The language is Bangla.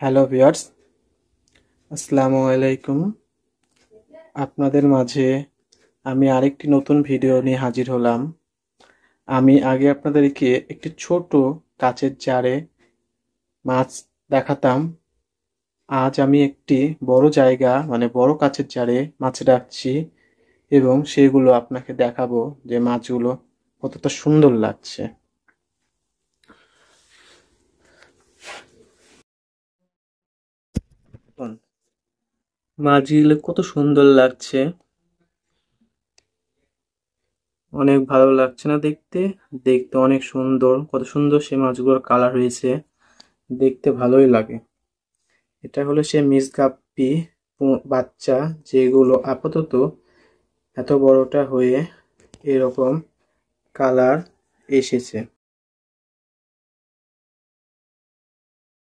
হ্যালো ভিউয়ার্স, আসসালামু আলাইকুম। আপনাদের মাঝে আমি আরেকটি নতুন ভিডিও নিয়ে হাজির হলাম। আমি আগে আপনাদেরকে একটি ছোট কাচের জারে মাছ দেখাতাম। আজ আমি একটি বড় জায়গা বড় কাচের জারে মাছ রাখছি এবং সেগুলো আপনাকে দেখাবো যে মাছগুলো কতটা সুন্দর লাগছে। মাছগুলো কত সুন্দর লাগছে, অনেক ভালো লাগছে না দেখতে? দেখতে অনেক সুন্দর, কত সুন্দর সে মাছগুলোর কালার হয়েছে, দেখতে ভালোই লাগে। এটা হলো সে মিসগাপ্পি বাচ্চা, যেগুলো আপাতত এত বড়টা হয়ে এরকম কালার এসেছে।